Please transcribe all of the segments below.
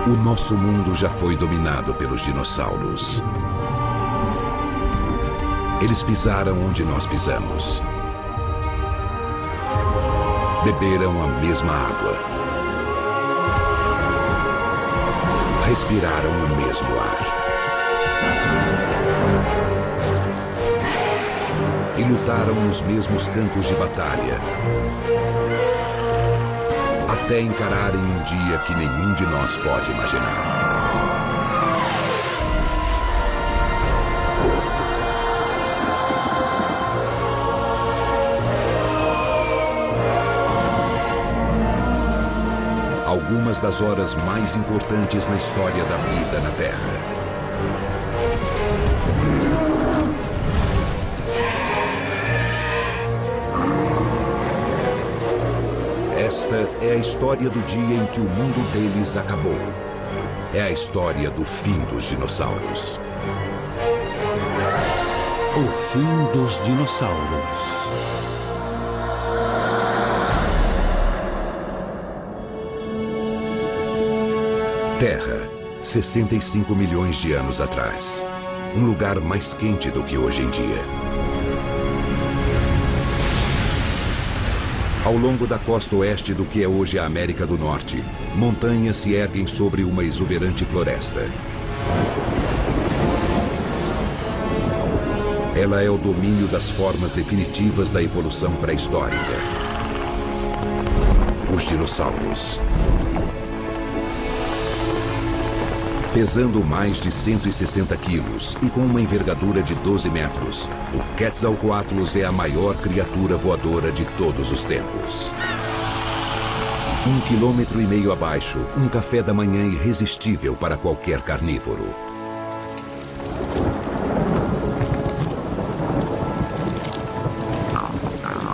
O nosso mundo já foi dominado pelos dinossauros. Eles pisaram onde nós pisamos. Beberam a mesma água. Respiraram o mesmo ar. E lutaram nos mesmos campos de batalha. Até encararem um dia que nenhum de nós pode imaginar. Algumas das horas mais importantes na história da vida na Terra. Esta é a história do dia em que o mundo deles acabou. É a história do fim dos dinossauros. O fim dos dinossauros. Terra, 65 milhões de anos atrás. Um lugar mais quente do que hoje em dia. Ao longo da costa oeste do que é hoje a América do Norte, montanhas se erguem sobre uma exuberante floresta. Ela é o domínio das formas definitivas da evolução pré-histórica. Os dinossauros. Pesando mais de 160 quilos e com uma envergadura de 12 metros, o Quetzalcoatlus é a maior criatura voadora de todos os tempos. 1,5 quilômetros abaixo, um café da manhã irresistível para qualquer carnívoro.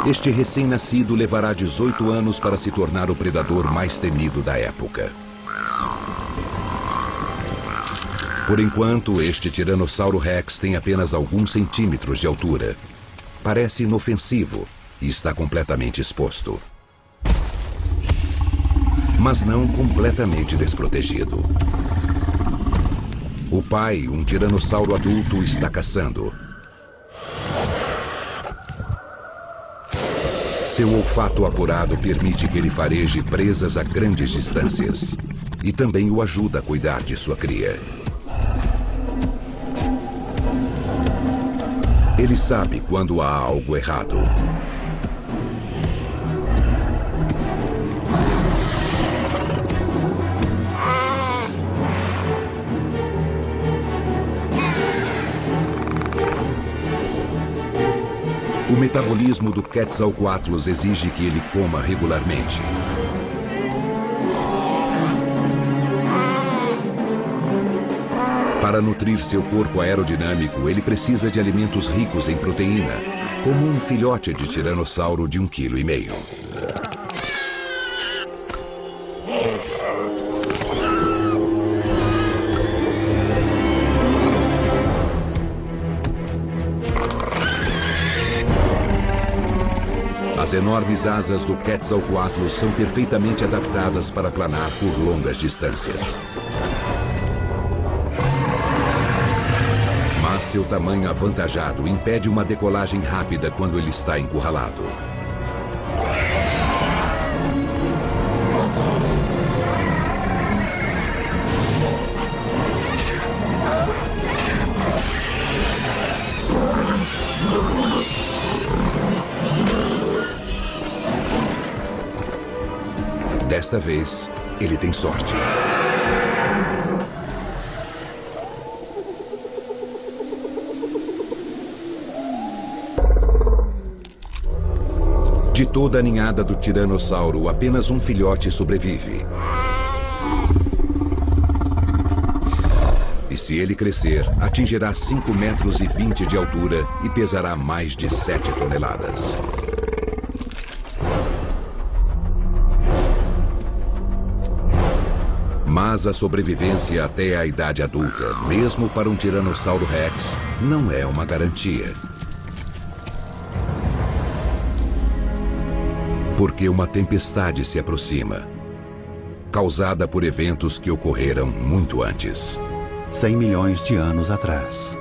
Este recém-nascido levará 18 anos para se tornar o predador mais temido da época. Por enquanto, este Tiranossauro Rex tem apenas alguns centímetros de altura. Parece inofensivo e está completamente exposto. Mas não completamente desprotegido. O pai, um tiranossauro adulto, está caçando. Seu olfato apurado permite que ele fareje presas a grandes distâncias. E também o ajuda a cuidar de sua cria. Ele sabe quando há algo errado. O metabolismo do Quetzalcoatlus exige que ele coma regularmente. Para nutrir seu corpo aerodinâmico, ele precisa de alimentos ricos em proteína, como um filhote de tiranossauro de 1,5 kg. As enormes asas do Quetzalcoatlus são perfeitamente adaptadas para planar por longas distâncias. Seu tamanho avantajado impede uma decolagem rápida quando ele está encurralado. Desta vez, ele tem sorte. De toda a ninhada do tiranossauro, apenas um filhote sobrevive. E se ele crescer, atingirá 5,20 metros de altura e pesará mais de 7 toneladas. Mas a sobrevivência até a idade adulta, mesmo para um Tiranossauro Rex, não é uma garantia. Porque uma tempestade se aproxima. causada por eventos que ocorreram muito antes. 100 milhões de anos atrás.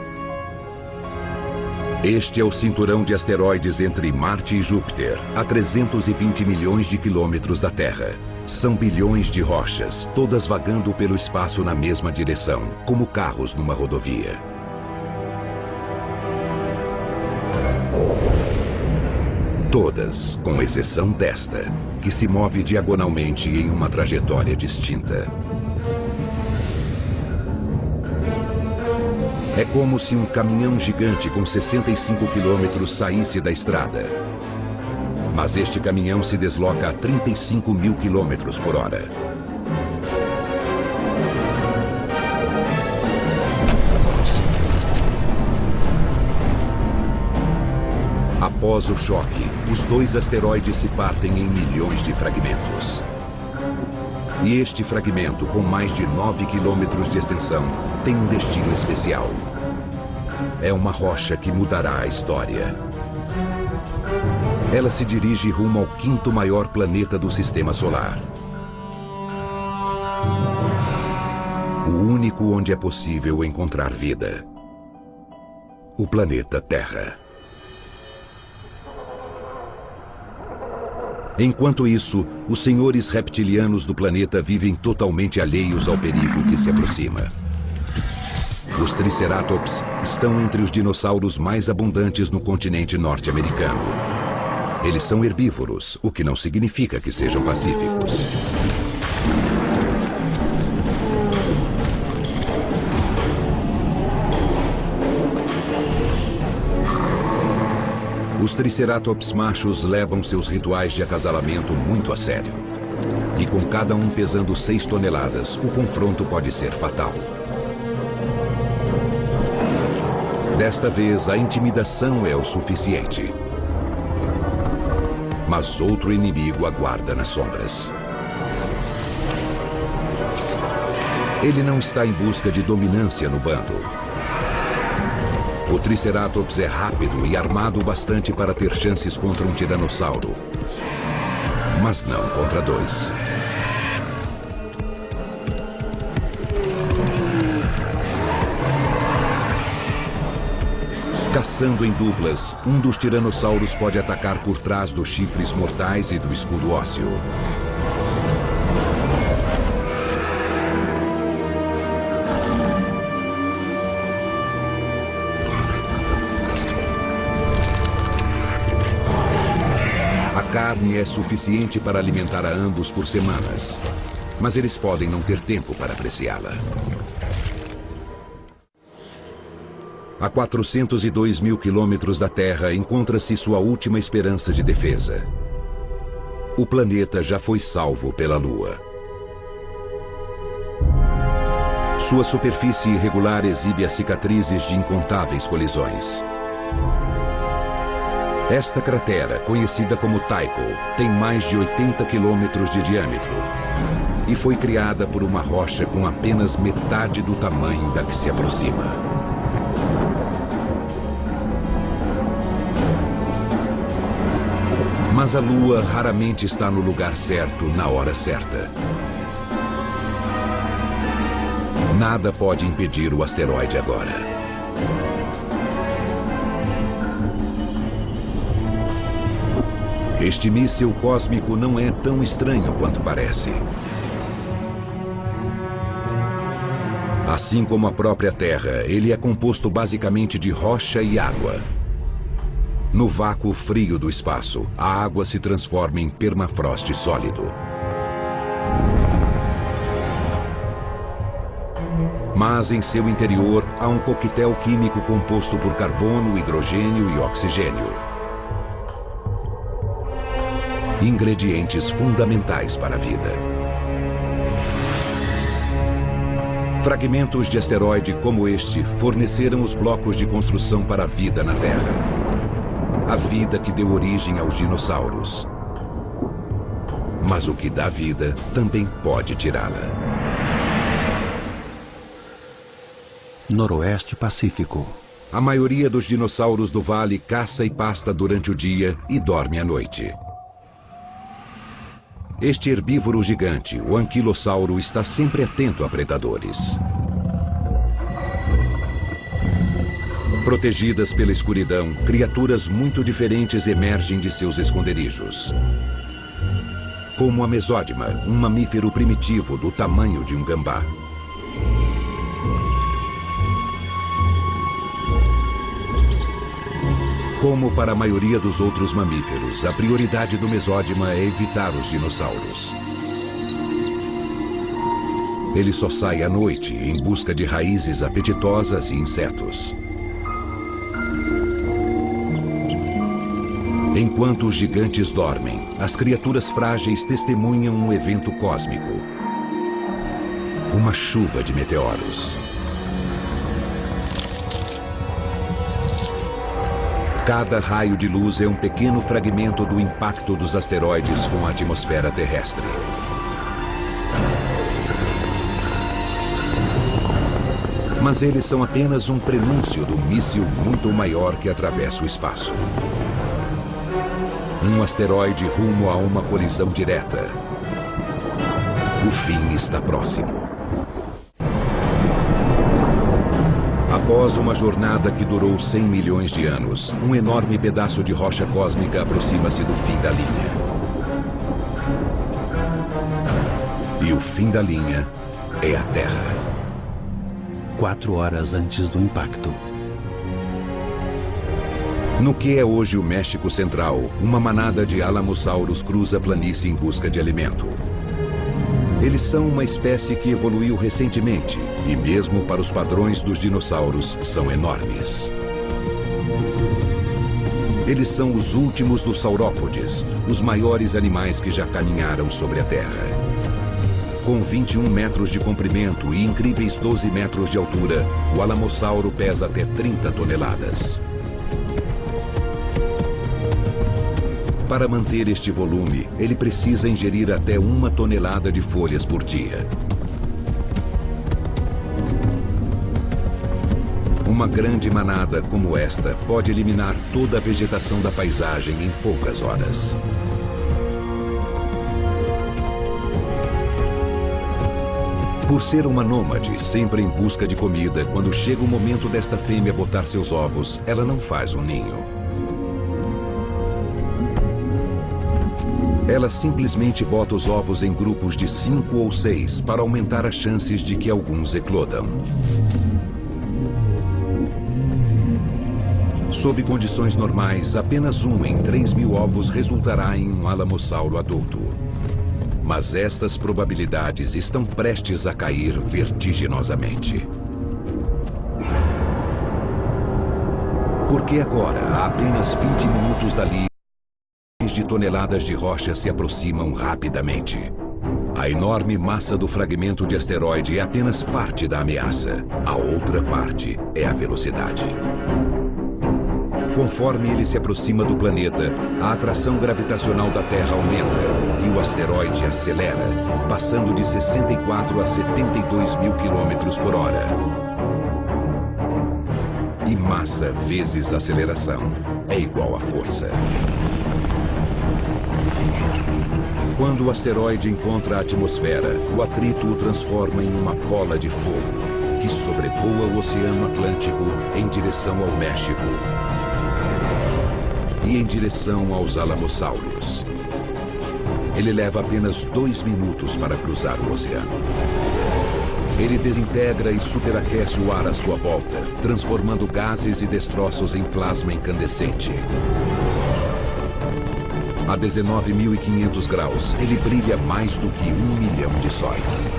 Este é o cinturão de asteroides entre Marte e Júpiter, a 320 milhões de quilômetros da Terra. São bilhões de rochas, todas vagando pelo espaço na mesma direção, como carros numa rodovia. Todas, com exceção desta, que se move diagonalmente em uma trajetória distinta. É como se um caminhão gigante com 65 quilômetros saísse da estrada. Mas este caminhão se desloca a 35 mil quilômetros por hora. Após o choque, os dois asteroides se partem em milhões de fragmentos. E este fragmento, com mais de 9 quilômetros de extensão, tem um destino especial. É uma rocha que mudará a história. Ela se dirige rumo ao quinto maior planeta do Sistema Solar. O único onde é possível encontrar vida. O planeta Terra. Enquanto isso, os senhores reptilianos do planeta vivem totalmente alheios ao perigo que se aproxima. Os Triceratops estão entre os dinossauros mais abundantes no continente norte-americano. Eles são herbívoros, o que não significa que sejam pacíficos. Os Triceratops machos levam seus rituais de acasalamento muito a sério. E com cada um pesando 6 toneladas, o confronto pode ser fatal. Desta vez, a intimidação é o suficiente. Mas outro inimigo aguarda nas sombras. Ele não está em busca de dominância no bando. O Triceratops é rápido e armado o bastante para ter chances contra um tiranossauro. Mas não contra 2. Caçando em duplas, um dos tiranossauros pode atacar por trás dos chifres mortais e do escudo ósseo. A carne é suficiente para alimentar a ambos por semanas, mas eles podem não ter tempo para apreciá-la. A 402 mil quilômetros da Terra encontra-se sua última esperança de defesa. O planeta já foi salvo pela Lua. Sua superfície irregular exibe as cicatrizes de incontáveis colisões. Esta cratera, conhecida como Tycho, tem mais de 80 quilômetros de diâmetro e foi criada por uma rocha com apenas metade do tamanho da que se aproxima. Mas a Lua raramente está no lugar certo na hora certa. Nada pode impedir o asteroide agora. Este míssil cósmico não é tão estranho quanto parece. Assim como a própria Terra, ele é composto basicamente de rocha e água. No vácuo frio do espaço, a água se transforma em permafrost sólido. Mas em seu interior há um coquetel químico composto por carbono, hidrogênio e oxigênio. Ingredientes fundamentais para a vida. Fragmentos de asteroide como este forneceram os blocos de construção para a vida na Terra. A vida que deu origem aos dinossauros. Mas o que dá vida também pode tirá-la. Noroeste Pacífico. A maioria dos dinossauros do vale caça e pasta durante o dia e dorme à noite. Este herbívoro gigante, o anquilossauro, está sempre atento a predadores. Protegidas pela escuridão, criaturas muito diferentes emergem de seus esconderijos. Como a mesódima, um mamífero primitivo do tamanho de um gambá. Como para a maioria dos outros mamíferos, a prioridade do mesódima é evitar os dinossauros. Ele só sai à noite em busca de raízes apetitosas e insetos. Enquanto os gigantes dormem, as criaturas frágeis testemunham um evento cósmico. Uma chuva de meteoros. Cada raio de luz é um pequeno fragmento do impacto dos asteroides com a atmosfera terrestre. Mas eles são apenas um prenúncio do míssil muito maior que atravessa o espaço. Um asteroide rumo a uma colisão direta. O fim está próximo. Após uma jornada que durou 100 milhões de anos, um enorme pedaço de rocha cósmica aproxima-se do fim da linha. E o fim da linha é a Terra. 4 horas antes do impacto. No que é hoje o México Central, uma manada de alamossauros cruza a planície em busca de alimento. Eles são uma espécie que evoluiu recentemente e, mesmo para os padrões dos dinossauros, são enormes. Eles são os últimos dos saurópodes, os maiores animais que já caminharam sobre a Terra. Com 21 metros de comprimento e incríveis 12 metros de altura, o alamossauro pesa até 30 toneladas. Para manter este volume, ele precisa ingerir até 1 tonelada de folhas por dia. Uma grande manada como esta pode eliminar toda a vegetação da paisagem em poucas horas. Por ser uma nômade, sempre em busca de comida, quando chega o momento desta fêmea botar seus ovos, ela não faz um ninho. Ela simplesmente bota os ovos em grupos de 5 ou 6 para aumentar as chances de que alguns eclodam. Sob condições normais, apenas 1 em 3.000 ovos resultará em um alamossauro adulto. Mas estas probabilidades estão prestes a cair vertiginosamente. Porque agora, a apenas 20 minutos dali, de toneladas de rocha se aproximam rapidamente. A enorme massa do fragmento de asteroide é apenas parte da ameaça. A outra parte é a velocidade. Conforme ele se aproxima do planeta, a atração gravitacional da Terra aumenta e o asteroide acelera, passando de 64 a 72 mil quilômetros por hora. E massa vezes aceleração é igual a força. Quando o asteroide encontra a atmosfera, o atrito o transforma em uma bola de fogo, que sobrevoa o Oceano Atlântico em direção ao México e em direção aos alamossauros. Ele leva apenas 2 minutos para cruzar o oceano. Ele desintegra e superaquece o ar à sua volta, transformando gases e destroços em plasma incandescente. A 19.500 graus, ele brilha mais do que 1 milhão de sóis.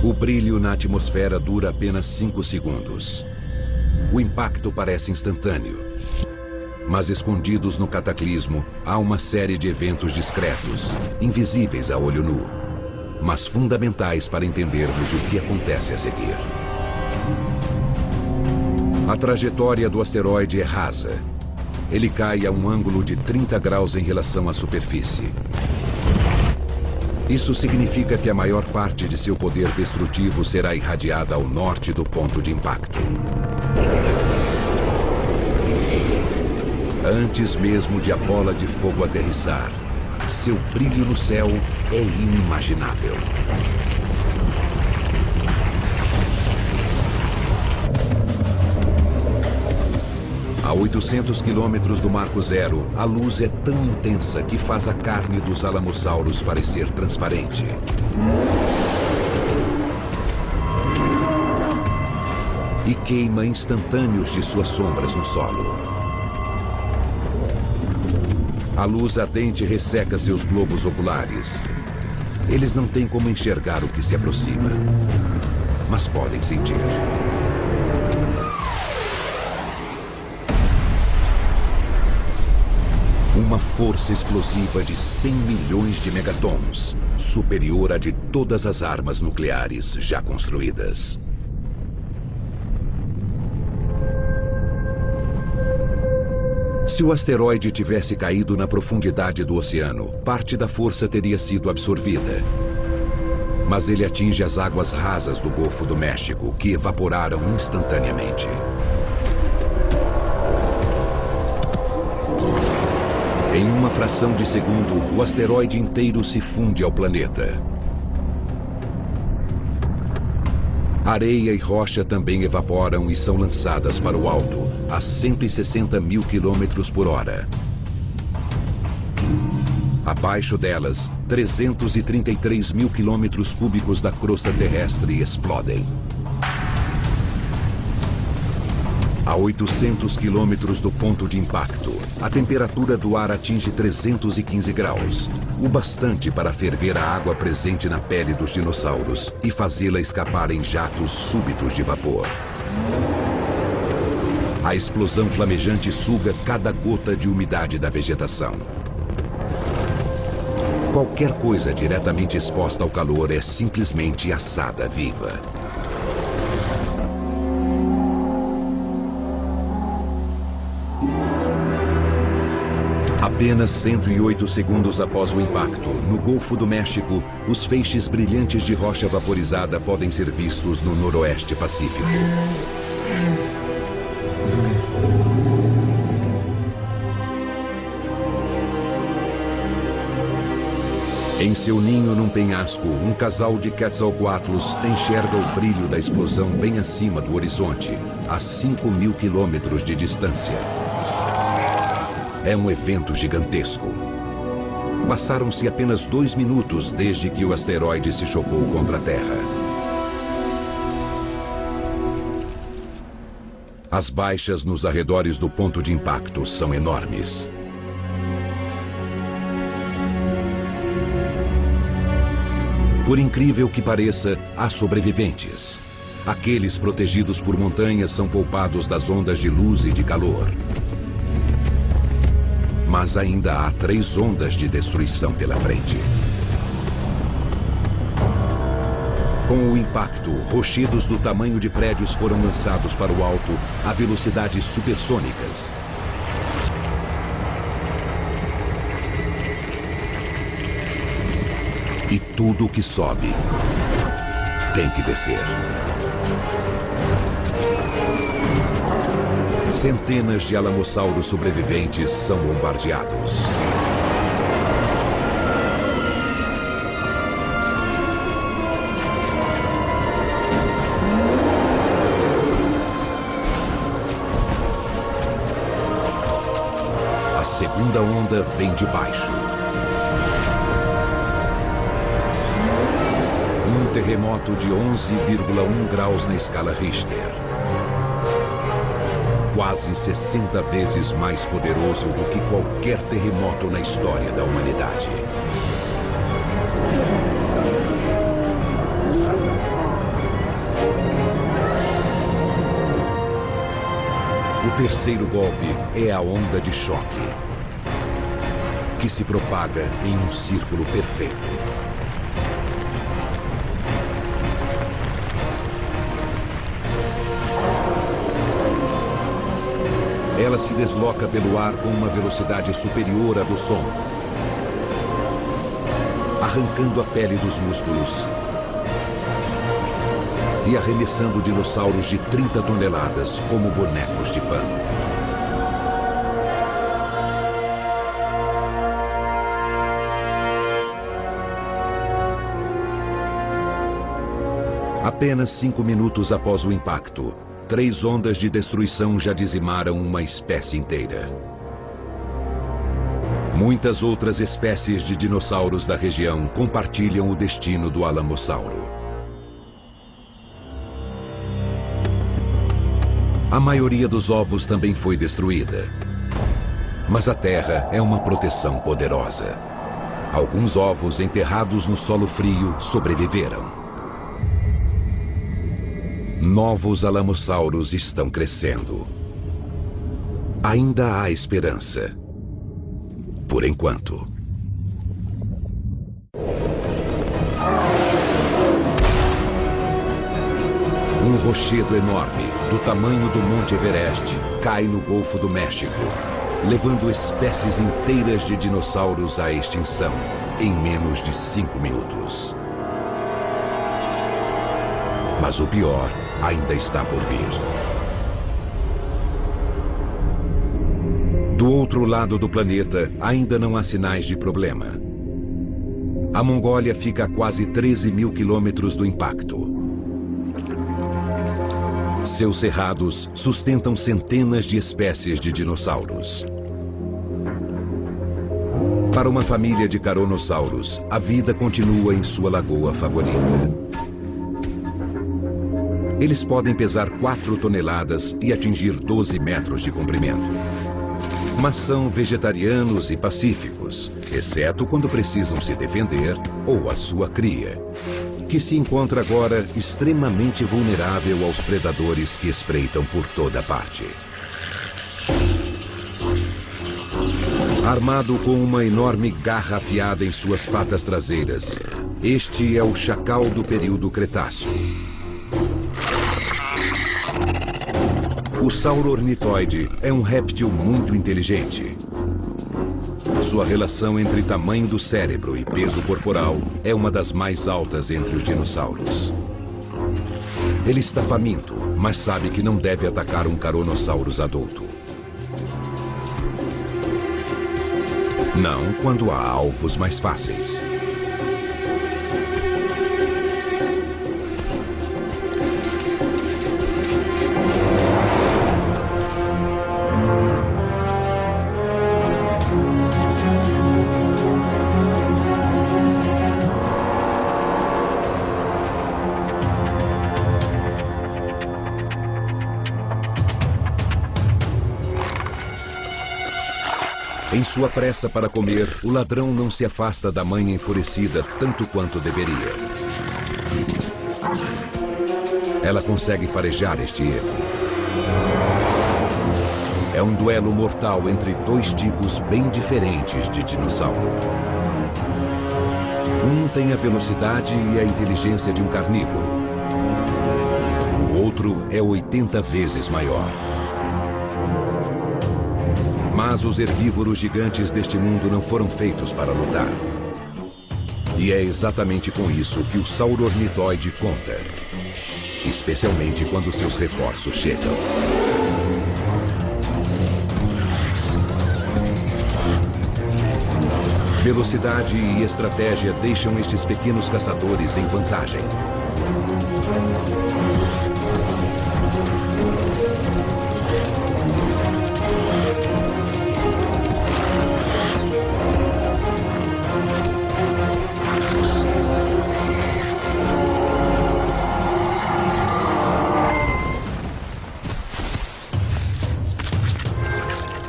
O brilho na atmosfera dura apenas 5 segundos. O impacto parece instantâneo. Mas escondidos no cataclismo, há uma série de eventos discretos, invisíveis a olho nu. mas fundamentais para entendermos o que acontece a seguir. A trajetória do asteroide é rasa. Ele cai a um ângulo de 30 graus em relação à superfície. Isso significa que a maior parte de seu poder destrutivo será irradiada ao norte do ponto de impacto. Antes mesmo de a bola de fogo aterrissar, seu brilho no céu é inimaginável. A 800 quilômetros do Marco Zero, a luz é tão intensa que faz a carne dos alamossauros parecer transparente. E queima instantâneos de suas sombras no solo. A luz ardente resseca seus globos oculares. Eles não têm como enxergar o que se aproxima, mas podem sentir. Uma força explosiva de 100 milhões de megatons, superior à de todas as armas nucleares já construídas. Se o asteroide tivesse caído na profundidade do oceano, parte da força teria sido absorvida. Mas ele atinge as águas rasas do Golfo do México, que evaporaram instantaneamente. Em uma fração de segundo, o asteroide inteiro se funde ao planeta. Areia e rocha também evaporam e são lançadas para o alto, a 160 mil quilômetros por hora. Abaixo delas, 333 mil quilômetros cúbicos da crosta terrestre explodem. A 800 quilômetros do ponto de impacto, a temperatura do ar atinge 315 graus, o bastante para ferver a água presente na pele dos dinossauros e fazê-la escapar em jatos súbitos de vapor. A explosão flamejante suga cada gota de umidade da vegetação. Qualquer coisa diretamente exposta ao calor é simplesmente assada viva. Apenas 108 segundos após o impacto, no Golfo do México, os feixes brilhantes de rocha vaporizada podem ser vistos no noroeste pacífico. Em seu ninho num penhasco, um casal de Quetzalcoatlus enxerga o brilho da explosão bem acima do horizonte, a 5.000 quilômetros de distância. É um evento gigantesco. Passaram-se apenas 2 minutos desde que o asteroide se chocou contra a Terra. As baixas nos arredores do ponto de impacto são enormes. Por incrível que pareça, há sobreviventes. Aqueles protegidos por montanhas são poupados das ondas de luz e de calor. Mas ainda há 3 ondas de destruição pela frente. Com o impacto, rochedos do tamanho de prédios foram lançados para o alto a velocidades supersônicas. E tudo que sobe tem que descer. Centenas de alamossauros sobreviventes são bombardeados. A segunda onda vem de baixo. Um terremoto de 11,1 graus na escala Richter. Quase 60 vezes mais poderoso do que qualquer terremoto na história da humanidade. O terceiro golpe é a onda de choque, que se propaga em um círculo perfeito. Ela se desloca pelo ar com uma velocidade superior à do som, arrancando a pele dos músculos e arremessando dinossauros de 30 toneladas como bonecos de pano. Apenas 5 minutos após o impacto, 3 ondas de destruição já dizimaram uma espécie inteira. Muitas outras espécies de dinossauros da região compartilham o destino do Alamossauro. A maioria dos ovos também foi destruída. Mas a Terra é uma proteção poderosa. Alguns ovos enterrados no solo frio sobreviveram. Novos alamossauros estão crescendo. Ainda há esperança. Por enquanto. Um rochedo enorme, do tamanho do Monte Everest, cai no Golfo do México, levando espécies inteiras de dinossauros à extinção em menos de 5 minutos. Mas o pior ainda está por vir. Do outro lado do planeta, ainda não há sinais de problema. A Mongólia fica a quase 13 mil quilômetros do impacto. Seus cerrados sustentam centenas de espécies de dinossauros. Para uma família de caronossauros, a vida continua em sua lagoa favorita. Eles podem pesar 4 toneladas e atingir 12 metros de comprimento. Mas são vegetarianos e pacíficos, exceto quando precisam se defender ou a sua cria, que se encontra agora extremamente vulnerável aos predadores que espreitam por toda parte. Armado com uma enorme garra afiada em suas patas traseiras, este é o chacal do período Cretáceo. O sauro-ornitóide é um réptil muito inteligente. Sua relação entre tamanho do cérebro e peso corporal é uma das mais altas entre os dinossauros. Ele está faminto, mas sabe que não deve atacar um Caronossauros adulto. Não quando há alvos mais fáceis. Em sua pressa para comer, o ladrão não se afasta da mãe enfurecida tanto quanto deveria. Ela consegue farejar este erro. É um duelo mortal entre 2 tipos bem diferentes de dinossauro. Um tem a velocidade e a inteligência de um carnívoro. O outro é 80 vezes maior. Mas os herbívoros gigantes deste mundo não foram feitos para lutar. E é exatamente com isso que o sauro-ornitóide conta. Especialmente quando seus reforços chegam. Velocidade e estratégia deixam estes pequenos caçadores em vantagem.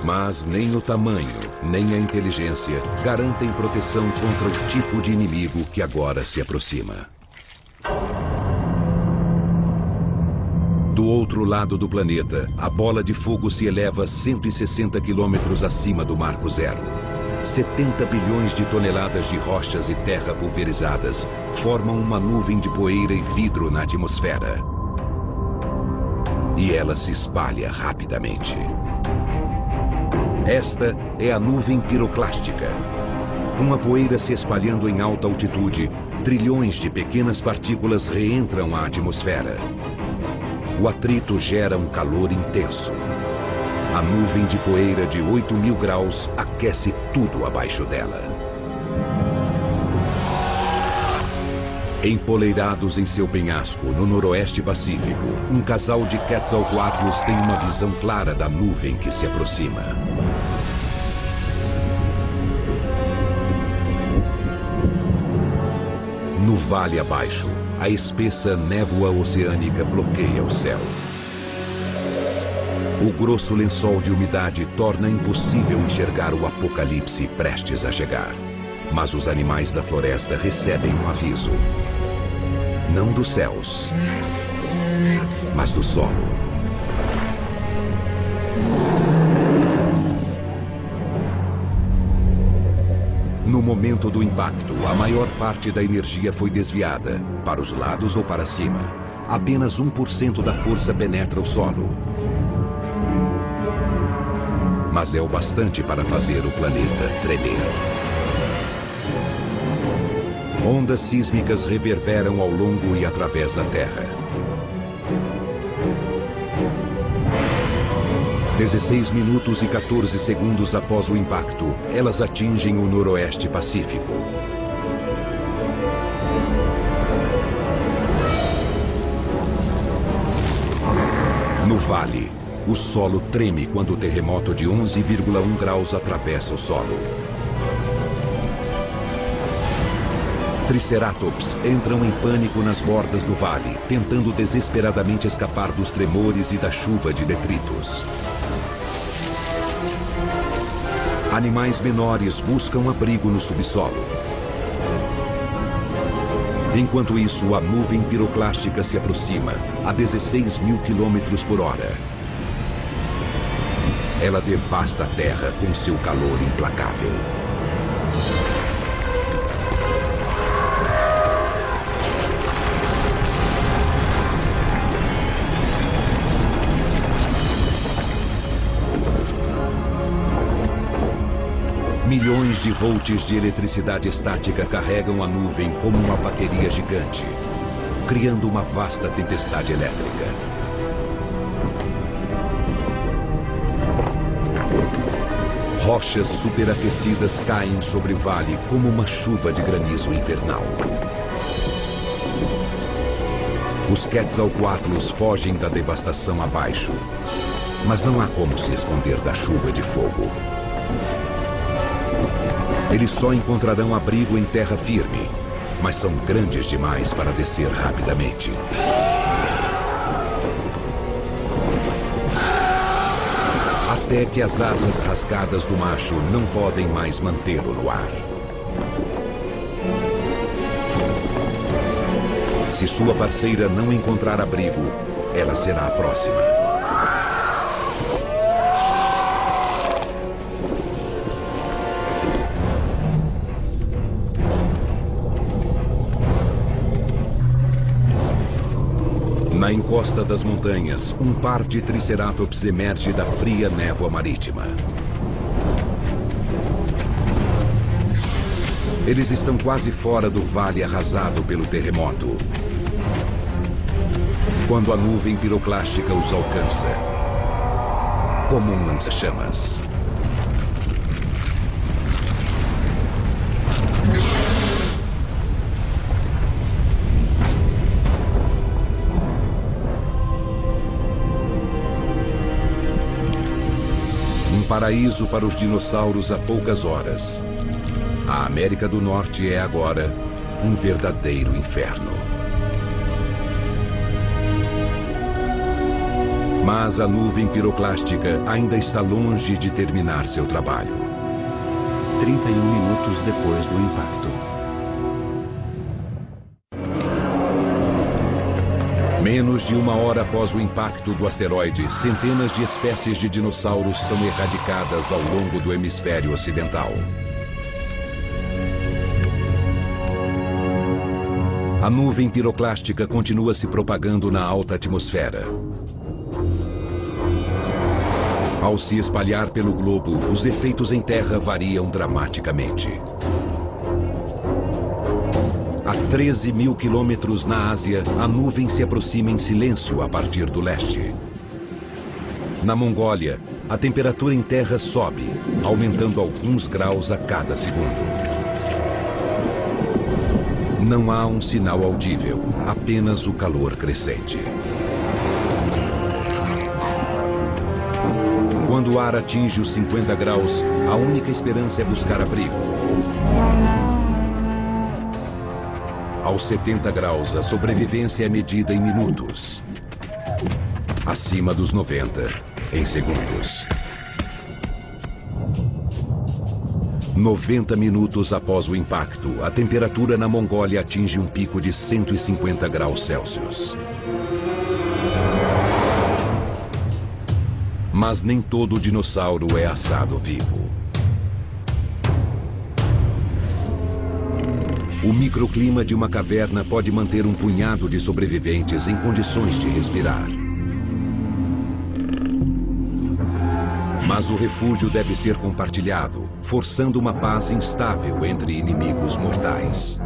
Mas nem o tamanho, nem a inteligência garantem proteção contra o tipo de inimigo que agora se aproxima. Do outro lado do planeta, a bola de fogo se eleva 160 quilômetros acima do Marco Zero. 70 bilhões de toneladas de rochas e terra pulverizadas formam uma nuvem de poeira e vidro na atmosfera. E ela se espalha rapidamente. Esta é a nuvem piroclástica. Com a poeira se espalhando em alta altitude, trilhões de pequenas partículas reentram à atmosfera. O atrito gera um calor intenso. A nuvem de poeira de 8.000 graus aquece tudo abaixo dela. Empoleirados em seu penhasco no noroeste pacífico, um casal de Quetzalcoatlus tem uma visão clara da nuvem que se aproxima. No vale abaixo, a espessa névoa oceânica bloqueia o céu. O grosso lençol de umidade torna impossível enxergar o apocalipse prestes a chegar. Mas os animais da floresta recebem um aviso. Não dos céus, mas do solo. No momento do impacto, a maior parte da energia foi desviada, para os lados ou para cima. Apenas 1% da força penetra o solo. Mas é o bastante para fazer o planeta tremer. Ondas sísmicas reverberam ao longo e através da Terra. 16 minutos e 14 segundos após o impacto, elas atingem o noroeste pacífico. No vale, o solo treme quando o terremoto de 11,1 graus atravessa o solo. Triceratops entram em pânico nas bordas do vale, tentando desesperadamente escapar dos tremores e da chuva de detritos. Animais menores buscam abrigo no subsolo. Enquanto isso, a nuvem piroclástica se aproxima a 16.000 km por hora. Ela devasta a Terra com seu calor implacável. Milhões de volts de eletricidade estática carregam a nuvem como uma bateria gigante, criando uma vasta tempestade elétrica. Rochas superaquecidas caem sobre o vale como uma chuva de granizo infernal. Os Quetzalcoatlus fogem da devastação abaixo, mas não há como se esconder da chuva de fogo. Eles só encontrarão abrigo em terra firme, mas são grandes demais para descer rapidamente. Até que as asas rasgadas do macho não podem mais mantê-lo no ar. Se sua parceira não encontrar abrigo, ela será a próxima. Na encosta das montanhas, um par de Triceratops emerge da fria névoa marítima. Eles estão quase fora do vale arrasado pelo terremoto, quando a nuvem piroclástica os alcança, como um lança-chamas. Paraíso para os dinossauros há poucas horas. A América do Norte é agora um verdadeiro inferno. Mas a nuvem piroclástica ainda está longe de terminar seu trabalho. 31 minutos depois do impacto. Menos de uma hora após o impacto do asteroide, centenas de espécies de dinossauros são erradicadas ao longo do hemisfério ocidental. A nuvem piroclástica continua se propagando na alta atmosfera. Ao se espalhar pelo globo, os efeitos em terra variam dramaticamente. A 13 mil quilômetros na Ásia, a nuvem se aproxima em silêncio a partir do leste. Na Mongólia, a temperatura em terra sobe, aumentando alguns graus a cada segundo. Não há um sinal audível, apenas o calor crescente. Quando o ar atinge os 50 graus, a única esperança é buscar abrigo. Aos 70 graus, a sobrevivência é medida em minutos. Acima dos 90, em segundos. 90 minutos após o impacto, a temperatura na Mongólia atinge um pico de 150 graus Celsius. Mas nem todo dinossauro é assado vivo. O microclima de uma caverna pode manter um punhado de sobreviventes em condições de respirar. Mas o refúgio deve ser compartilhado, forçando uma paz instável entre inimigos mortais.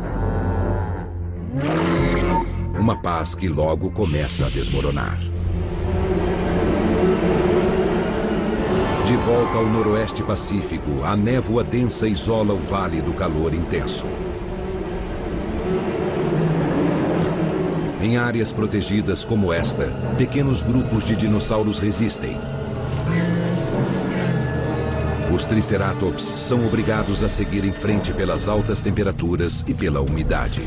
Uma paz que logo começa a desmoronar. De volta ao noroeste pacífico, a névoa densa isola o vale do calor intenso. Em áreas protegidas como esta, pequenos grupos de dinossauros resistem. Os Triceratops são obrigados a seguir em frente pelas altas temperaturas e pela umidade.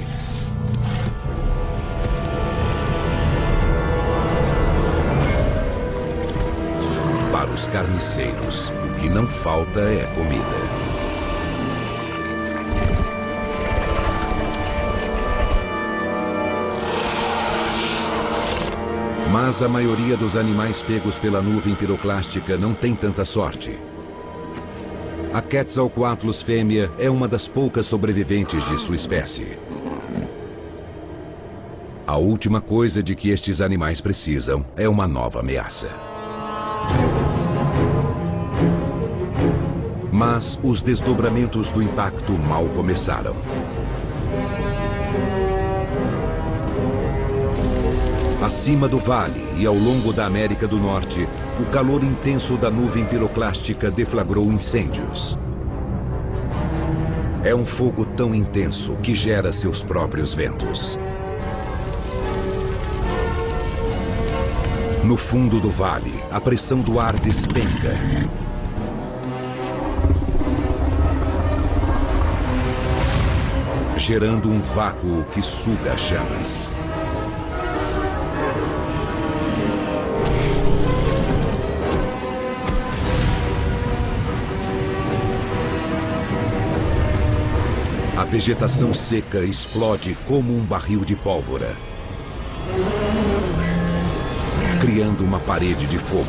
Para os carniceiros, o que não falta é comida. Mas a maioria dos animais pegos pela nuvem piroclástica não tem tanta sorte. A Quetzalcoatlus fêmea é uma das poucas sobreviventes de sua espécie. A última coisa de que estes animais precisam é uma nova ameaça. Mas os desdobramentos do impacto mal começaram. Acima do vale e ao longo da América do Norte, o calor intenso da nuvem piroclástica deflagrou incêndios. É um fogo tão intenso que gera seus próprios ventos. No fundo do vale, a pressão do ar despenca. Gerando um vácuo que suga as chamas. A vegetação seca explode como um barril de pólvora, criando uma parede de fogo.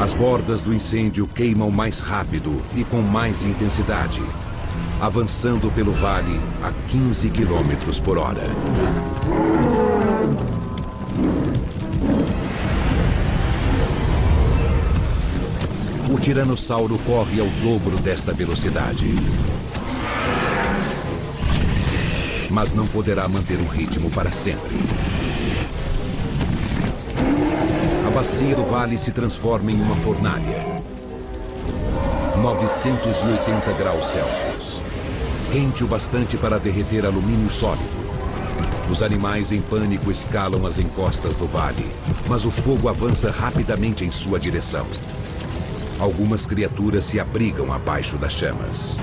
As bordas do incêndio queimam mais rápido e com mais intensidade, avançando pelo vale a 15 km por hora. O tiranossauro corre ao dobro desta velocidade. Mas não poderá manter o ritmo para sempre. A bacia do vale se transforma em uma fornalha. 980 graus Celsius. Quente o bastante para derreter alumínio sólido. Os animais em pânico escalam as encostas do vale, mas o fogo avança rapidamente em sua direção. Algumas criaturas se abrigam abaixo das chamas.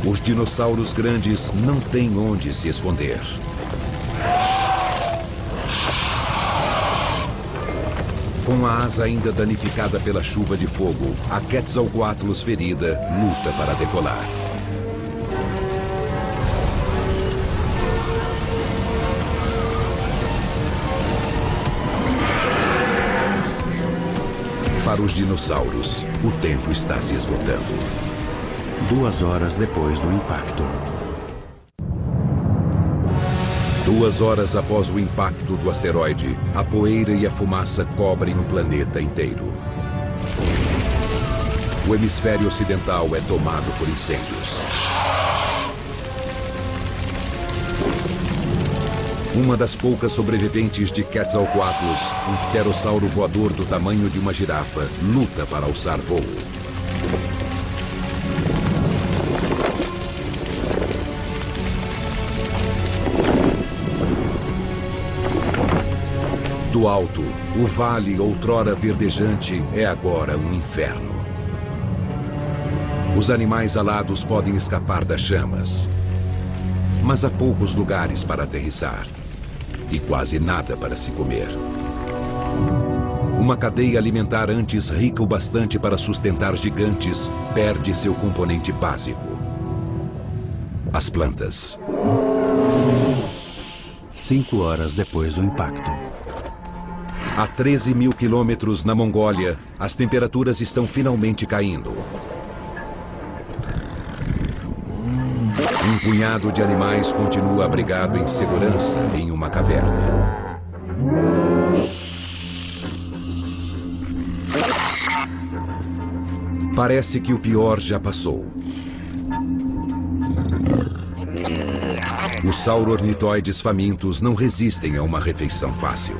Os dinossauros grandes não têm onde se esconder. Com a asa ainda danificada pela chuva de fogo, a Quetzalcoatlus ferida luta para decolar. Para os dinossauros, o tempo está se esgotando. 2 horas depois do impacto. 2 horas após o impacto do asteroide, a poeira e a fumaça cobrem o planeta inteiro. O hemisfério ocidental é tomado por incêndios. Uma das poucas sobreviventes de Quetzalcoatlus, um pterossauro voador do tamanho de uma girafa, luta para alçar voo. Do alto, o vale outrora verdejante é agora um inferno. Os animais alados podem escapar das chamas, mas há poucos lugares para aterrissar e quase nada para se comer. Uma cadeia alimentar antes rica o bastante para sustentar gigantes perde seu componente básico: as plantas. 5 horas depois do impacto. A 13 mil quilômetros na Mongólia, as temperaturas estão finalmente caindo. Um punhado de animais continua abrigado em segurança em uma caverna. Parece que o pior já passou. Os sauro-ornitóides famintos não resistem a uma refeição fácil.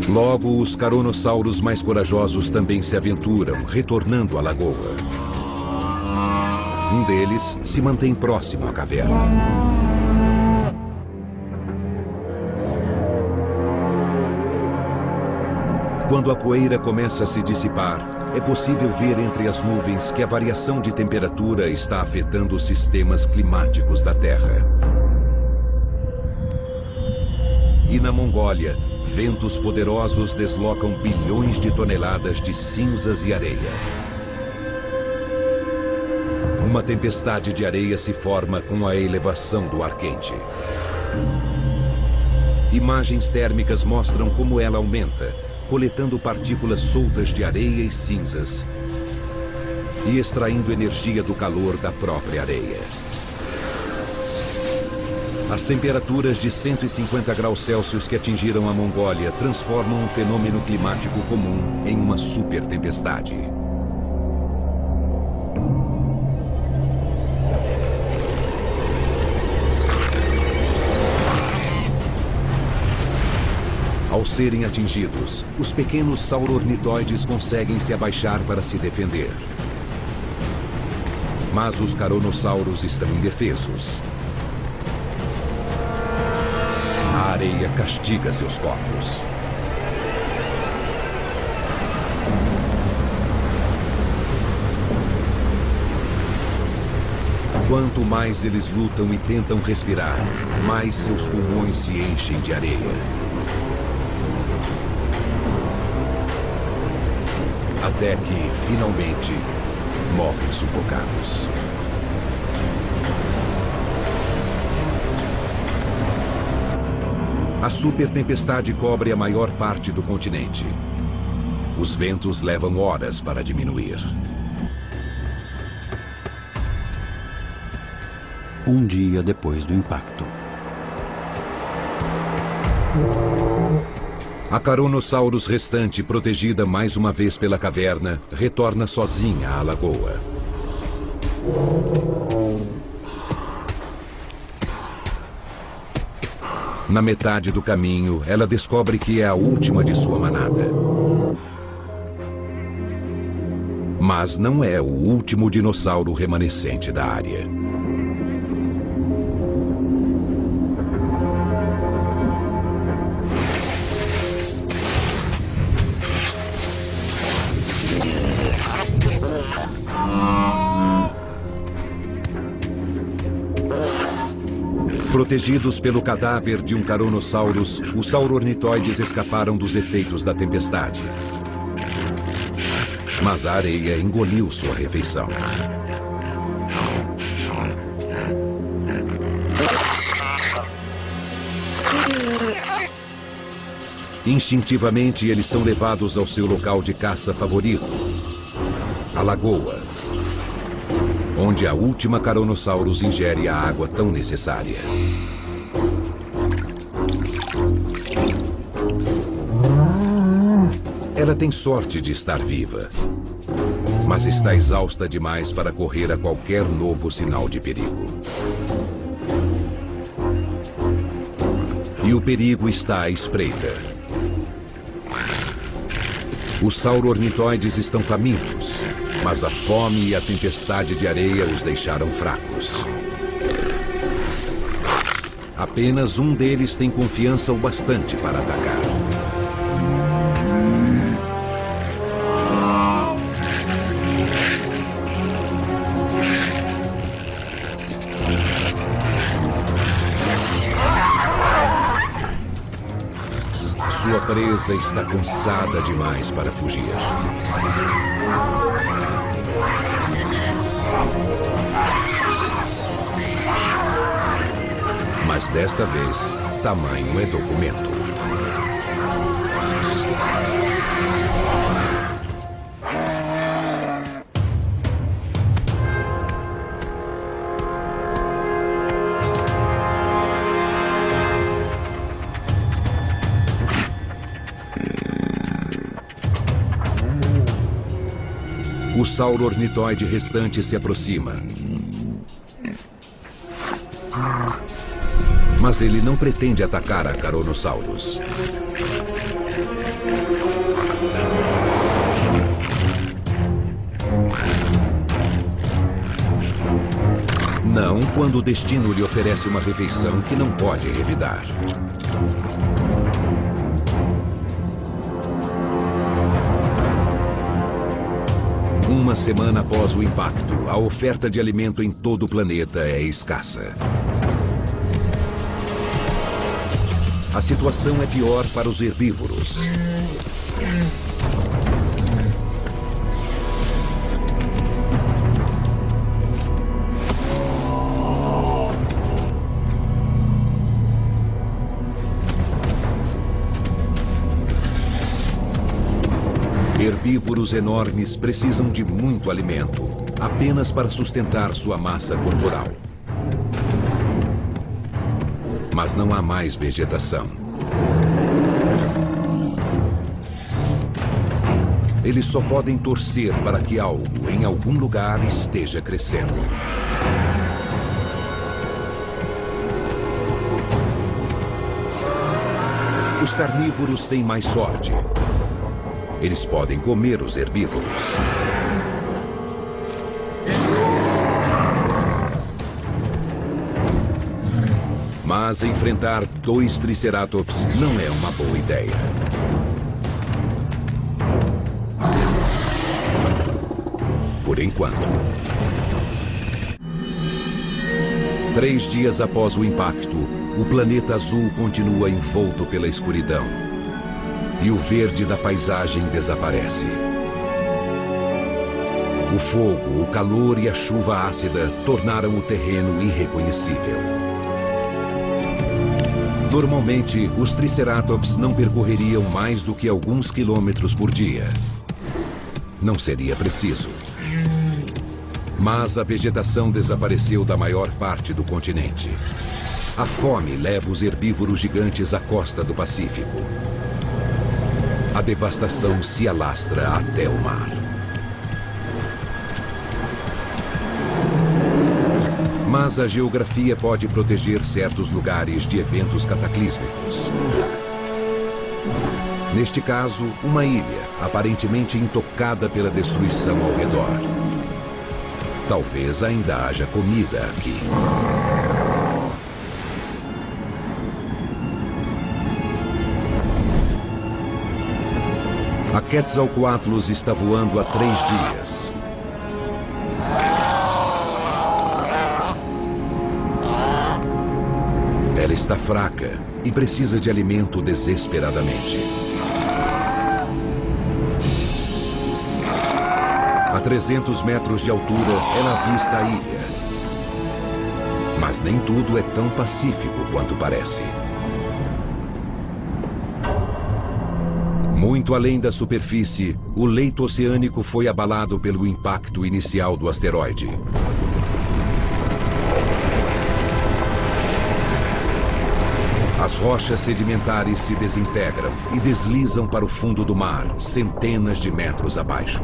Logo, os caronossauros mais corajosos também se aventuram, retornando à lagoa. Um deles se mantém próximo à caverna. Quando a poeira começa a se dissipar, é possível ver entre as nuvens que a variação de temperatura está afetando os sistemas climáticos da Terra. E na Mongólia, ventos poderosos deslocam bilhões de toneladas de cinzas e areia. Uma tempestade de areia se forma com a elevação do ar quente. Imagens térmicas mostram como ela aumenta, coletando partículas soltas de areia e cinzas e extraindo energia do calor da própria areia. As temperaturas de 150 graus Celsius que atingiram a Mongólia transformam um fenômeno climático comum em uma super tempestade. Ao serem atingidos, os pequenos sauro-ornitóides conseguem se abaixar para se defender. Mas os caronossauros estão indefesos. A areia castiga seus corpos. Quanto mais eles lutam e tentam respirar, mais seus pulmões se enchem de areia. Até que, finalmente, morrem sufocados. A super tempestade cobre a maior parte do continente. Os ventos levam horas para diminuir. Um dia depois do impacto. A Caronosaurus restante, protegida mais uma vez pela caverna, retorna sozinha à lagoa. Na metade do caminho, ela descobre que é a última de sua manada. Mas não é o último dinossauro remanescente da área. Protegidos pelo cadáver de um Caronosaurus, os sauro-ornitóides escaparam dos efeitos da tempestade. Mas a areia engoliu sua refeição. Instintivamente, eles são levados ao seu local de caça favorito, a lagoa, onde a última Carnosaurus ingere a água tão necessária. Ela tem sorte de estar viva, mas está exausta demais para correr a qualquer novo sinal de perigo. E o perigo está à espreita. Os sauro-ornitóides estão famintos, mas a fome e a tempestade de areia os deixaram fracos. Apenas um deles tem confiança o bastante para atacar. Sua presa está cansada demais para fugir. Mas desta vez, tamanho é documento. O sauro-ornitóide restante se aproxima. Mas ele não pretende atacar a Carnosaurus. Não quando o destino lhe oferece uma refeição que não pode revidar. Uma semana após o impacto, a oferta de alimento em todo o planeta é escassa. A situação é pior para os herbívoros. Herbívoros enormes precisam de muito alimento, apenas para sustentar sua massa corporal. Mas não há mais vegetação. Eles só podem torcer para que algo, em algum lugar, esteja crescendo. Os carnívoros têm mais sorte. Eles podem comer os herbívoros. Mas enfrentar 2 Triceratops não é uma boa ideia. Por enquanto. 3 dias após o impacto, o planeta azul continua envolto pela escuridão. E o verde da paisagem desaparece. O fogo, o calor e a chuva ácida tornaram o terreno irreconhecível. Normalmente, os Triceratops não percorreriam mais do que alguns quilômetros por dia. Não seria preciso. Mas a vegetação desapareceu da maior parte do continente. A fome leva os herbívoros gigantes à costa do Pacífico. A devastação se alastra até o mar. Mas a geografia pode proteger certos lugares de eventos cataclísmicos. Neste caso, uma ilha, aparentemente intocada pela destruição ao redor. Talvez ainda haja comida aqui. A Quetzalcoatlus está voando há 3 dias. Ela está fraca e precisa de alimento desesperadamente. A 300 metros de altura, ela avista a ilha. Mas nem tudo é tão pacífico quanto parece. Muito além da superfície, o leito oceânico foi abalado pelo impacto inicial do asteroide. As rochas sedimentares se desintegram e deslizam para o fundo do mar, centenas de metros abaixo.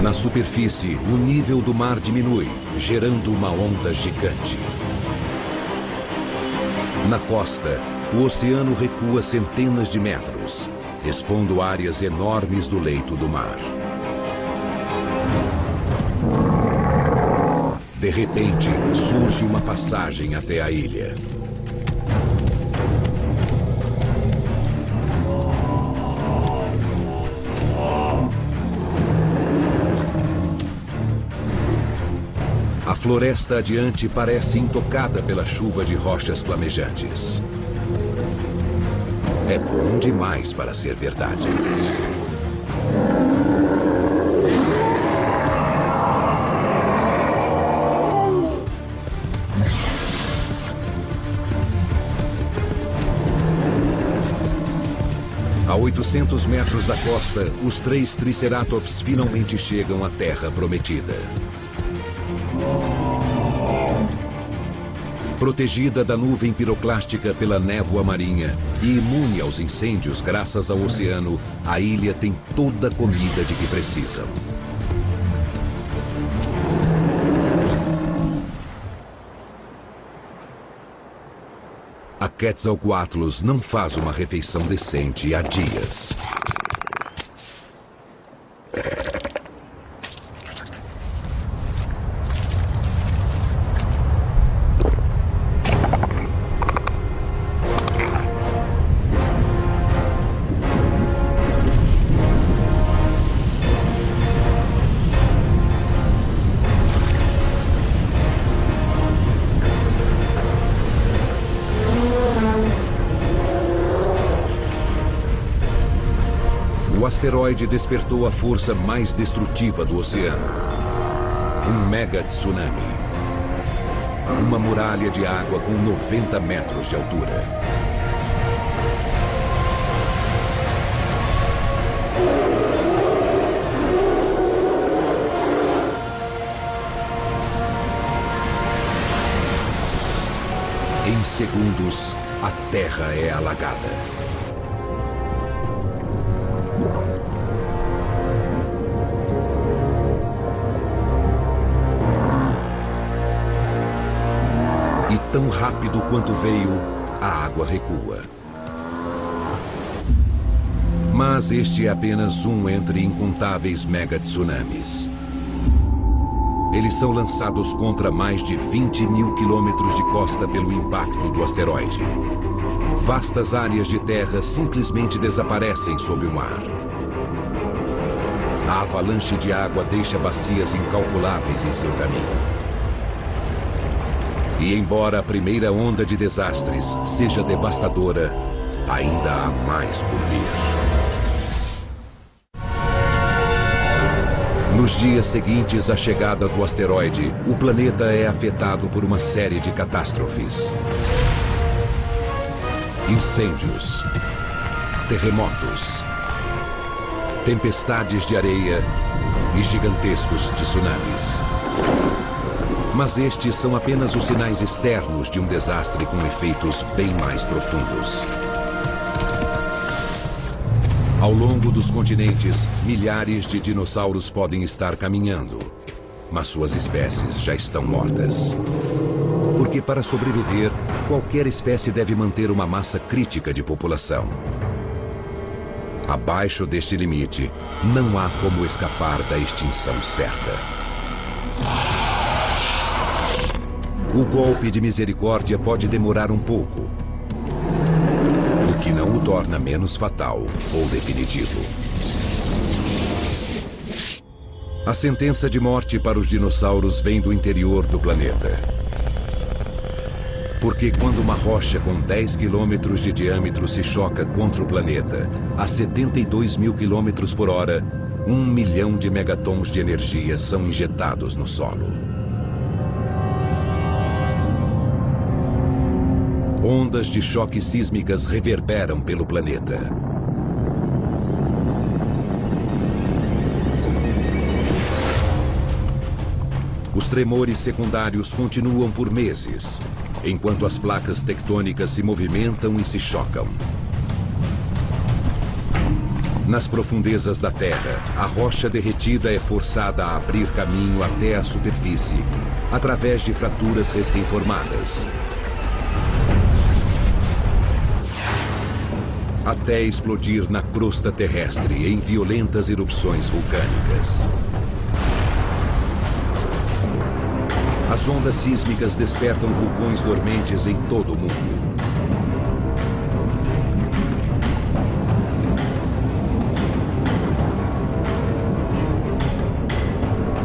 Na superfície, o nível do mar diminui, gerando uma onda gigante. Na costa, o oceano recua centenas de metros, expondo áreas enormes do leito do mar. De repente, surge uma passagem até a ilha. A floresta adiante parece intocada pela chuva de rochas flamejantes. É bom demais para ser verdade. A 800 metros da costa, os 3 Triceratops finalmente chegam à Terra Prometida. Protegida da nuvem piroclástica pela névoa marinha e imune aos incêndios graças ao oceano, a ilha tem toda a comida de que precisam. A Quetzalcoatlus não faz uma refeição decente há dias. O asteroide despertou a força mais destrutiva do oceano. Um mega tsunami. Uma muralha de água com 90 metros de altura. Em segundos, a Terra é alagada. E tão rápido quanto veio, a água recua. Mas este é apenas um entre incontáveis megatsunamis. Eles são lançados contra mais de 20 mil quilômetros de costa pelo impacto do asteroide. Vastas áreas de terra simplesmente desaparecem sob o mar. A avalanche de água deixa bacias incalculáveis em seu caminho. E embora a primeira onda de desastres seja devastadora, ainda há mais por vir. Nos dias seguintes à chegada do asteroide, o planeta é afetado por uma série de catástrofes. Incêndios, terremotos, tempestades de areia e gigantescos tsunamis. Mas estes são apenas os sinais externos de um desastre com efeitos bem mais profundos. Ao longo dos continentes, milhares de dinossauros podem estar caminhando, mas suas espécies já estão mortas. Porque para sobreviver, qualquer espécie deve manter uma massa crítica de população. Abaixo deste limite, não há como escapar da extinção certa. O golpe de misericórdia pode demorar um pouco, o que não o torna menos fatal ou definitivo. A sentença de morte para os dinossauros vem do interior do planeta. Porque quando uma rocha com 10 quilômetros de diâmetro se choca contra o planeta a 72 mil quilômetros por hora, 1 milhão de megatons de energia são injetados no solo. Ondas de choque sísmicas reverberam pelo planeta. Os tremores secundários continuam por meses, enquanto as placas tectônicas se movimentam e se chocam. Nas profundezas da Terra, a rocha derretida é forçada a abrir caminho até a superfície, através de fraturas recém-formadas, até explodir na crosta terrestre em violentas erupções vulcânicas. As ondas sísmicas despertam vulcões dormentes em todo o mundo.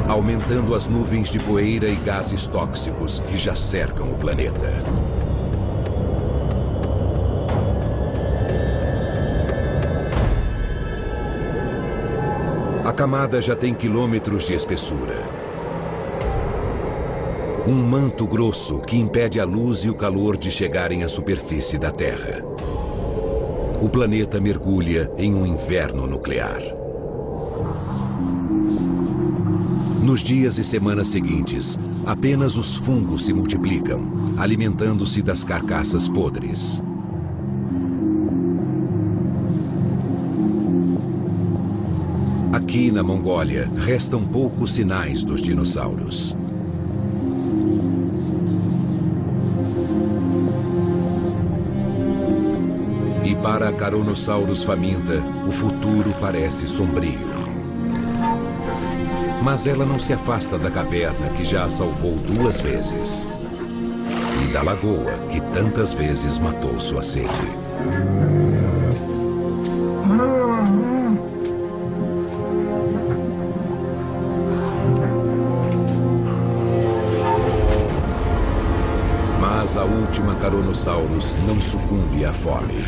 Aumentando as nuvens de poeira e gases tóxicos que já cercam o planeta. A camada já tem quilômetros de espessura. Um manto grosso que impede a luz e o calor de chegarem à superfície da Terra. O planeta mergulha em um inverno nuclear. Nos dias e semanas seguintes, apenas os fungos se multiplicam, alimentando-se das carcaças podres. Aqui na Mongólia, restam poucos sinais dos dinossauros. E para a Carnosaurus faminta, o futuro parece sombrio. Mas ela não se afasta da caverna que já a salvou 2 vezes. E da lagoa que tantas vezes matou sua sede. Mas a última Carnosaurus não sucumbe à fome.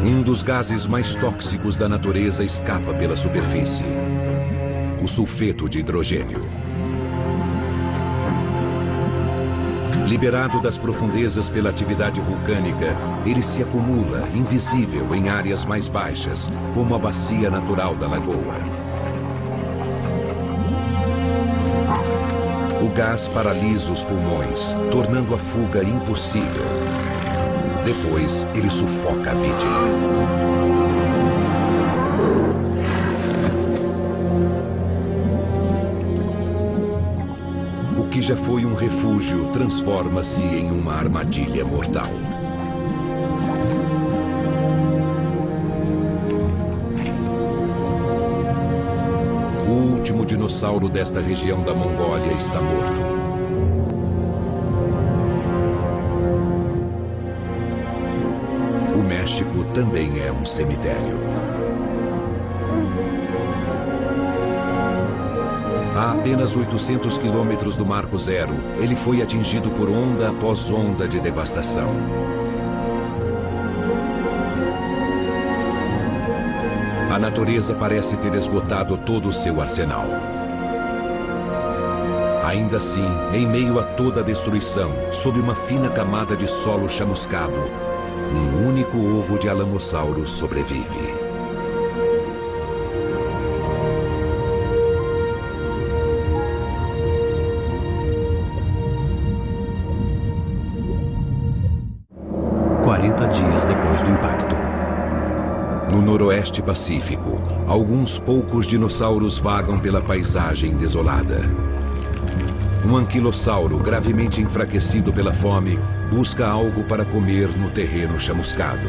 Um dos gases mais tóxicos da natureza escapa pela superfície. O sulfeto de hidrogênio. Liberado das profundezas pela atividade vulcânica, ele se acumula, invisível, em áreas mais baixas, como a bacia natural da lagoa. O gás paralisa os pulmões, tornando a fuga impossível. Depois, ele sufoca a vítima. O que já foi um refúgio transforma-se em uma armadilha mortal. O último dinossauro desta região da Mongólia está morto. O México também é um cemitério. A apenas 800 quilômetros do Marco Zero, ele foi atingido por onda após onda de devastação. A natureza parece ter esgotado todo o seu arsenal. Ainda assim, em meio a toda a destruição, sob uma fina camada de solo chamuscado, um único ovo de Alamossauro sobrevive. Dias depois do impacto. No noroeste pacífico, alguns poucos dinossauros vagam pela paisagem desolada. Um anquilossauro, gravemente enfraquecido pela fome, busca algo para comer no terreno chamuscado.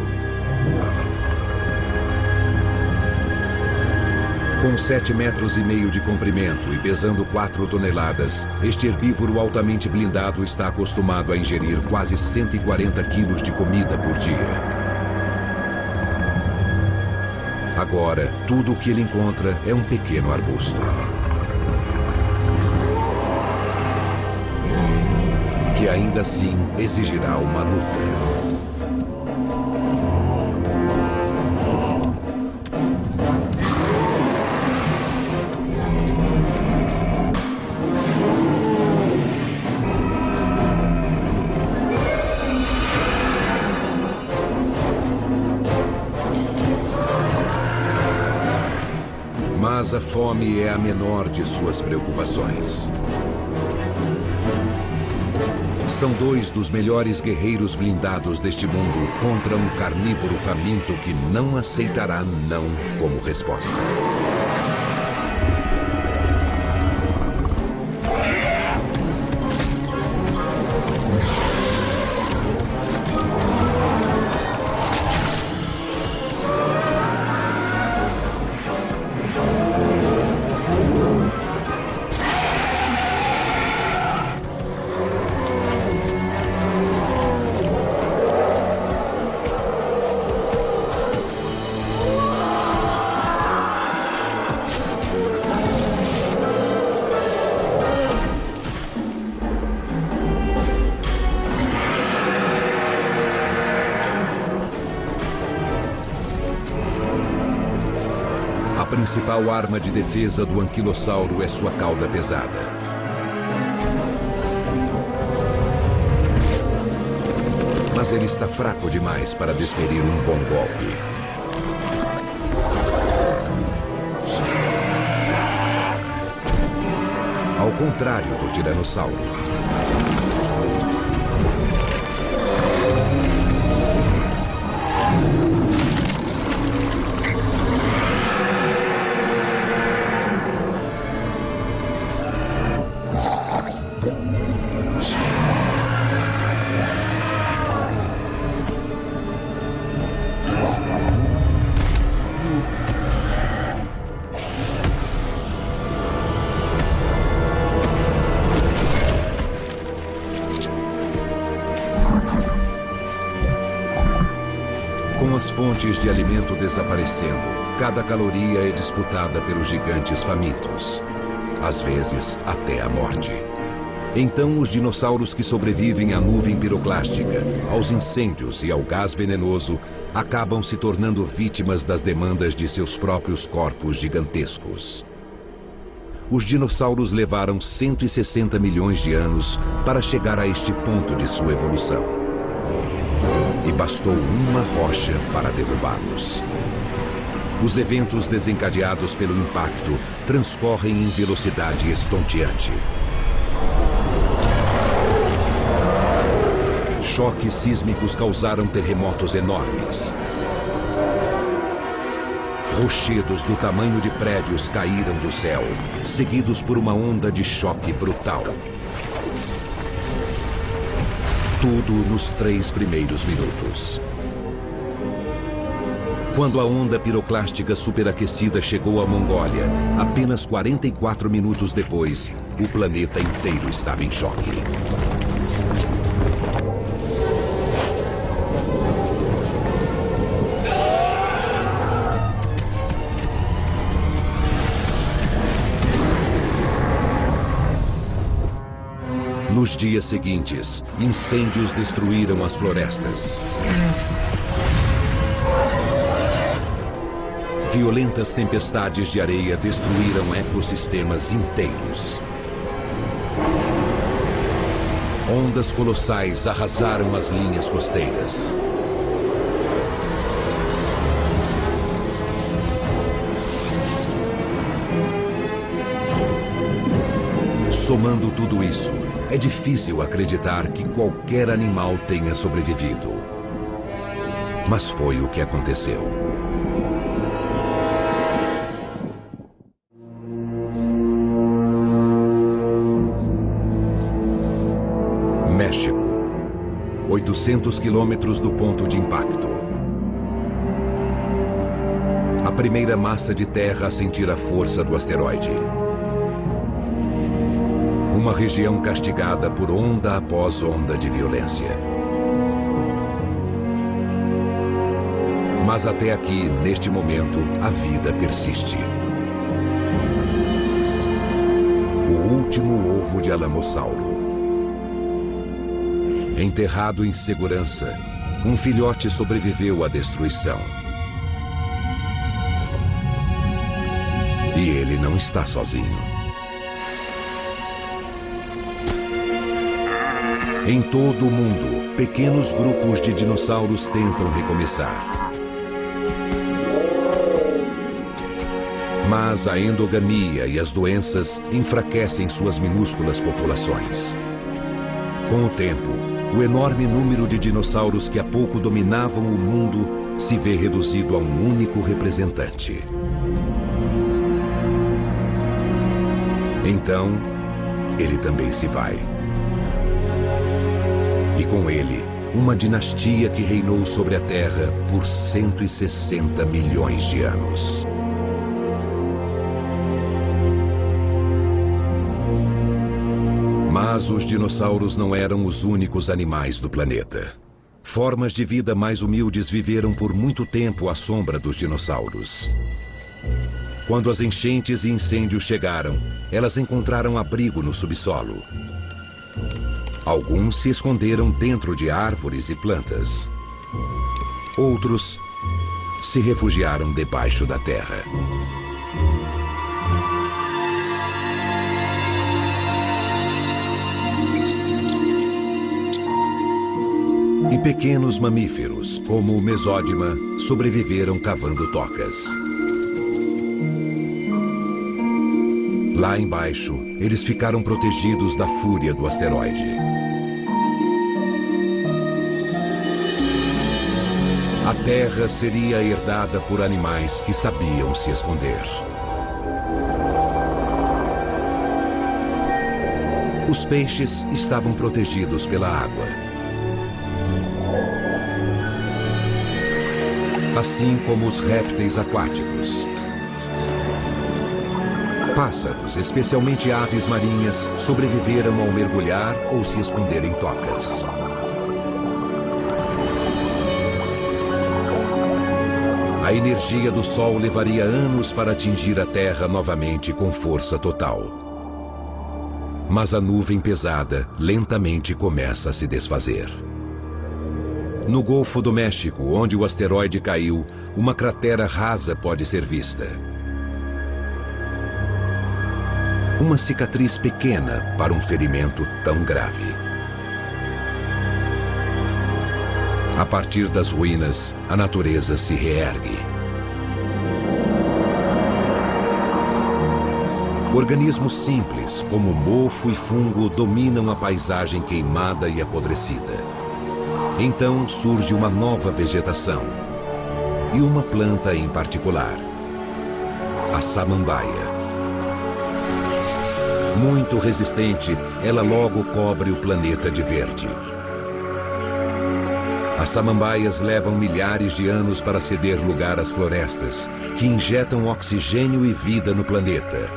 Com 7,5 metros de comprimento e pesando 4 toneladas, este herbívoro altamente blindado está acostumado a ingerir quase 140 quilos de comida por dia. Agora, tudo o que ele encontra é um pequeno arbusto. Que ainda assim exigirá uma luta. Mas a fome é a menor de suas preocupações. São dois dos melhores guerreiros blindados deste mundo contra um carnívoro faminto que não aceitará não como resposta. A principal arma de defesa do anquilossauro é sua cauda pesada. Mas ele está fraco demais para desferir um bom golpe. Ao contrário do tiranossauro. Com as fontes de alimento desaparecendo, cada caloria é disputada pelos gigantes famintos. Às vezes, até a morte. Então, os dinossauros que sobrevivem à nuvem piroclástica, aos incêndios e ao gás venenoso, acabam se tornando vítimas das demandas de seus próprios corpos gigantescos. Os dinossauros levaram 160 milhões de anos para chegar a este ponto de sua evolução. E bastou uma rocha para derrubá-los. Os eventos desencadeados pelo impacto transcorrem em velocidade estonteante. Choques sísmicos causaram terremotos enormes. Rochedos do tamanho de prédios caíram do céu, seguidos por uma onda de choque brutal. Tudo nos 3 primeiros minutos. Quando a onda piroclástica superaquecida chegou à Mongólia, apenas 44 minutos depois, o planeta inteiro estava em choque. Nos dias seguintes, incêndios destruíram as florestas. Violentas tempestades de areia destruíram ecossistemas inteiros. Ondas colossais arrasaram as linhas costeiras. Somando tudo isso, é difícil acreditar que qualquer animal tenha sobrevivido. Mas foi o que aconteceu. México, 800 quilômetros do ponto de impacto. A primeira massa de terra a sentir a força do asteroide. Uma região castigada por onda após onda de violência. Mas até aqui, neste momento, a vida persiste. O último ovo de Alamossauro. Enterrado em segurança, um filhote sobreviveu à destruição. E ele não está sozinho. Em todo o mundo, pequenos grupos de dinossauros tentam recomeçar. Mas a endogamia e as doenças enfraquecem suas minúsculas populações. Com o tempo, o enorme número de dinossauros que há pouco dominavam o mundo se vê reduzido a um único representante. Então, ele também se vai. E com ele, uma dinastia que reinou sobre a Terra por 160 milhões de anos. Mas os dinossauros não eram os únicos animais do planeta. Formas de vida mais humildes viveram por muito tempo à sombra dos dinossauros. Quando as enchentes e incêndios chegaram, elas encontraram abrigo no subsolo. Alguns se esconderam dentro de árvores e plantas. Outros se refugiaram debaixo da terra. E pequenos mamíferos, como o mesódima, sobreviveram cavando tocas. Lá embaixo, eles ficaram protegidos da fúria do asteroide. A Terra seria herdada por animais que sabiam se esconder. Os peixes estavam protegidos pela água. Assim como os répteis aquáticos. Pássaros, especialmente aves marinhas, sobreviveram ao mergulhar ou se esconder em tocas. A energia do Sol levaria anos para atingir a Terra novamente com força total. Mas a nuvem pesada lentamente começa a se desfazer. No Golfo do México, onde o asteroide caiu, uma cratera rasa pode ser vista. Uma cicatriz pequena para um ferimento tão grave. A partir das ruínas, a natureza se reergue. Organismos simples, como mofo e fungo, dominam a paisagem queimada e apodrecida. Então surge uma nova vegetação, e uma planta em particular, a samambaia. Muito resistente, ela logo cobre o planeta de verde. As samambaias levam milhares de anos para ceder lugar às florestas, que injetam oxigênio e vida no planeta,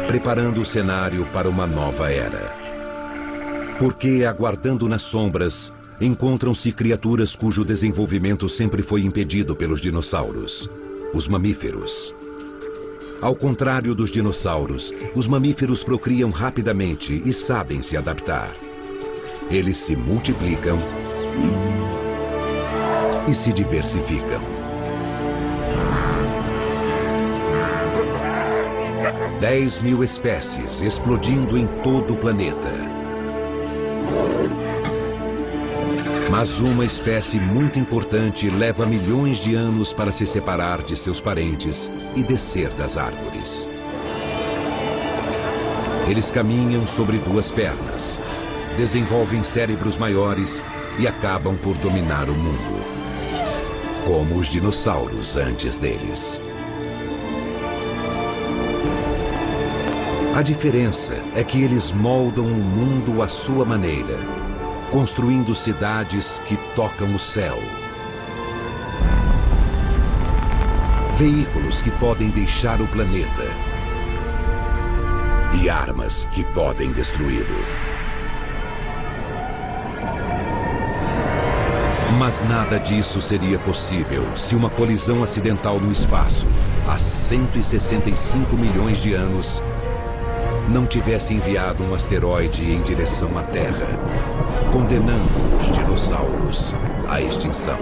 preparando o cenário para uma nova era. Porque, aguardando nas sombras, encontram-se criaturas cujo desenvolvimento sempre foi impedido pelos dinossauros, os mamíferos. Ao contrário dos dinossauros, os mamíferos procriam rapidamente e sabem se adaptar. Eles se multiplicam e se diversificam. 10.000 espécies explodindo em todo o planeta. Mas uma espécie muito importante leva milhões de anos para se separar de seus parentes e descer das árvores. Eles caminham sobre duas pernas, desenvolvem cérebros maiores e acabam por dominar o mundo, como os dinossauros antes deles. A diferença é que eles moldam o mundo à sua maneira, construindo cidades que tocam o céu. Veículos que podem deixar o planeta. E armas que podem destruí-lo. Mas nada disso seria possível se uma colisão acidental no espaço, há 165 milhões de anos, não tivesse enviado um asteroide em direção à Terra, condenando os dinossauros à extinção.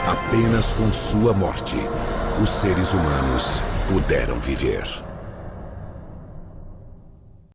Apenas com sua morte, os seres humanos puderam viver.